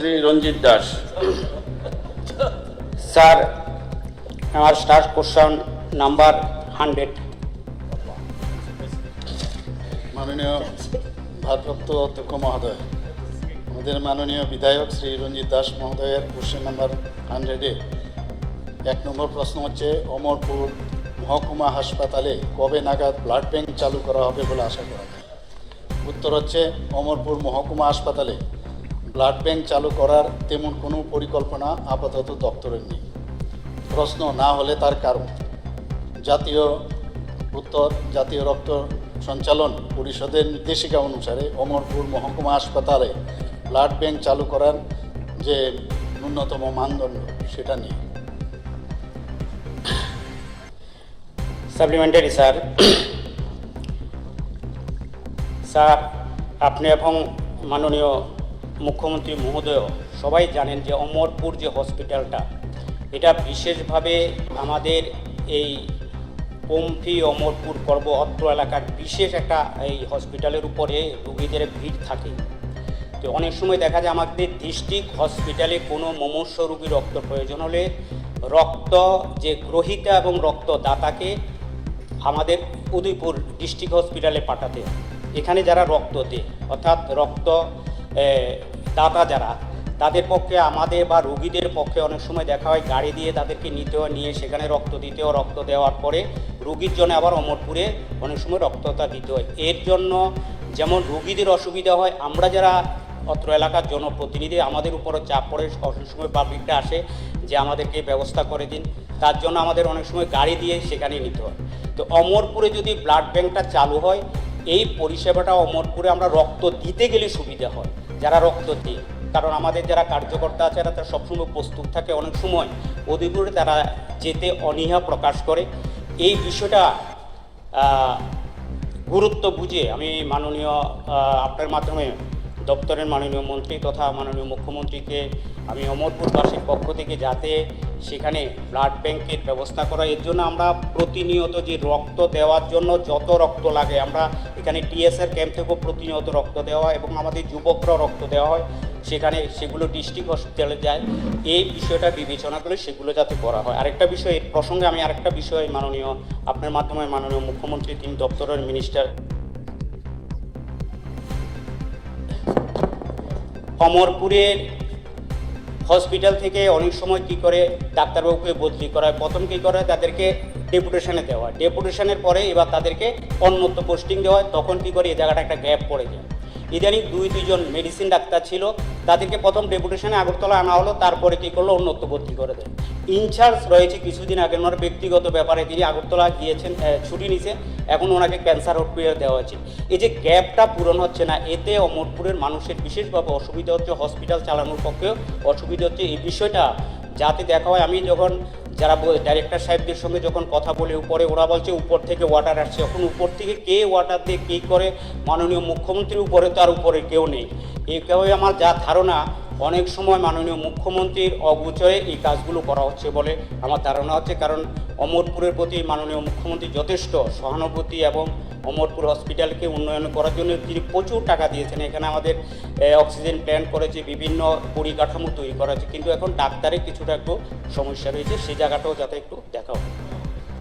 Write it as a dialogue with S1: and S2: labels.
S1: শ্রী রঞ্জিত Das.
S2: Sir, আমার start question number 100।
S3: মাননীয় ভারপ্রাপ্ত অধ্যক্ষ মহোদয়, আমাদের মাননীয় বিধায়ক শ্রী রঞ্জিত দাস মহোদয়ের কোশ্চেন নাম্বার 100-এ 1 নম্বর প্রশ্ন হচ্ছে, অমরপুর মহকুমা হাসপাতালে কবে নাগাদ ব্লাড ব্যাংক চালু করা হবে বলে আশা করা যায়? উত্তর হচ্ছে, অমরপুর মহকুমা হাসপাতালে ব্লাড ব্যাংক চালু করার তেমন কোনো পরিকল্পনা আপাতত দপ্তরের নেই। প্রশ্ন না হলে তার কারণ, জাতীয় রক্ত সঞ্চালন পরিষদের নির্দেশিকা অনুসারে অমরপুর মহকুমা হাসপাতালে ব্লাড ব্যাংক চালু করার যে ন্যূনতম মানদণ্ড সেটা নেই।
S2: সাপ্লিমেন্টারি স্যার, স্যার আপনি এবং মাননীয় মুখ্যমন্ত্রী মহোদয় সবাই জানেন যে অমরপুর যে হসপিটালটা, এটা বিশেষভাবে আমাদের এই পম্পি অমরপুর করব অত্র এলাকার বিশেষ একটা এই হসপিটালের উপরে রোগীদের ভিড় থাকে। তো অনেক সময় দেখা যায় আমাদের ডিস্ট্রিক্ট হসপিটালে কোনো মুমূর্ষ রোগীর রক্ত প্রয়োজন হলে রক্ত যে গ্রহীতা এবং রক্তদাতাকে আমাদের উদয়পুর ডিস্ট্রিক্ট হসপিটালে পাঠাতে হয়। এখানে যারা রক্ত দেয় অর্থাৎ রক্ত দাতা যারা, তাদের পক্ষে আমাদের বা রোগীদের পক্ষে অনেক সময় দেখা হয় গাড়ি দিয়ে তাদেরকে নিতে হয়, নিয়ে সেখানে রক্ত দিতে হয়, রক্ত দেওয়ার পরে রোগীর জন্য আবার অমরপুরে অনেক সময় রক্তটা দিতে হয়। এর জন্য যেমন রোগীদের অসুবিধা হয়, আমরা যারা অত্র এলাকার জনপ্রতিনিধি আমাদের উপরও চাপ পড়ে, অনেক সময় পাবলিকটা আসে যে আমাদেরকে ব্যবস্থা করে দিন, তার জন্য আমাদের অনেক সময় গাড়ি দিয়ে সেখানে নিতে হয়। তো অমরপুরে যদি ব্লাড ব্যাংকটা চালু হয়, এই পরিষেবাটা অমরপুরে আমরা রক্ত দিতে গেলে সুবিধা হয় যারা রক্ত দিই, কারণ আমাদের যারা কার্যকর্তা আছে তারা সবসময় প্রস্তুত থাকে, অনেক সময় অধিপুরে তারা যেতে অনীহা প্রকাশ করে। এই বিষয়টা গুরুত্ব বুঝে আমি মাননীয় আপনার মাধ্যমে দপ্তরের মাননীয় মন্ত্রী তথা মাননীয় মুখ্যমন্ত্রীকে আমি অমরপুরবাসীর পক্ষ থেকে যাতে সেখানে ব্লাড ব্যাংকের ব্যবস্থা করা, এর জন্য আমরা প্রতিনিয়ত যে রক্ত দেওয়ার জন্য যত রক্ত লাগে আমরা এখানে টিএসআর ক্যাম্প থেকেও প্রতিনিয়ত রক্ত দেওয়া হয় এবং আমাদের যুবকরা রক্ত দেওয়া হয়, সেখানে সেগুলো ডিস্ট্রিক্ট হসপিটালে যায়। এই বিষয়টা বিবেচনা করে সেগুলো যাতে করা হয়। আরেকটা বিষয়, এর প্রসঙ্গে আমি আরেকটা বিষয় মাননীয় আপনার মাধ্যমে মাননীয় মুখ্যমন্ত্রী তিনি দপ্তরের মিনিস্টার অমরপুরের হসপিটাল থেকে অনেক সময় কী করে ডাক্তারবাবুকে বদলি করা হয়, প্রথম কী করে তাদেরকে ডেপুটেশনে দেওয়া হয়, ডেপুটেশনের পরে এবার তাদেরকে অন্যত্র পোস্টিং দেওয়া হয়, তখন কী করে এই জায়গাটা একটা গ্যাপ পড়ে যায়। ইদানিং 2-3 মেডিসিন ডাক্তার ছিল, তাদেরকে প্রথম ডেপুটেশনে আগরতলা আনা হলো, তারপরে কী করলো অন্যত্র ভর্তি করে দেয়। ইনচার্জ রয়েছে কিছুদিন আগে ওনার ব্যক্তিগত ব্যাপারে তিনি আগরতলা গিয়েছেন, ছুটি নিছে, এখন ওনাকে ক্যান্সার হসপিটালে দেওয়া হয়েছে। এই যে গ্যাপটা পূরণ হচ্ছে না, এতে অমরপুরের মানুষের বিশেষভাবে অসুবিধা হচ্ছে, হসপিটাল চালানোর পক্ষেও অসুবিধা হচ্ছে। এই বিষয়টা যাতে দেখা হয়, আমি যখন যারা ডাইরেক্টর সাহেবদের সঙ্গে যখন কথা বলে উপরে, ওরা বলছে উপর থেকে ওয়াটার আসছে, এখন উপর থেকে কে ওয়াটার দিয়ে কী করে মাননীয় মুখ্যমন্ত্রীর উপরে, তার উপরে কেউ নেই। এই কেউ আমার যা ধারণা অনেক সময় মাননীয় মুখ্যমন্ত্রীর অগোচরে এই কাজগুলো করা হচ্ছে বলে আমার ধারণা হচ্ছে, কারণ অমরপুরের প্রতি মাননীয় মুখ্যমন্ত্রী যথেষ্ট সহানুভূতি এবং অমরপুর হসপিটালকে উন্নয়ন করার জন্য তিনি প্রচুর টাকা দিয়েছেন। এখানে আমাদের অক্সিজেন প্ল্যান্ট করেছে, বিভিন্ন পরিকাঠামো তৈরি করা হয়েছে, কিন্তু এখন ডাক্তারের কিছুটা একটু সমস্যা রয়েছে, সেই জায়গাটাও যাতে একটু দেখা হয়।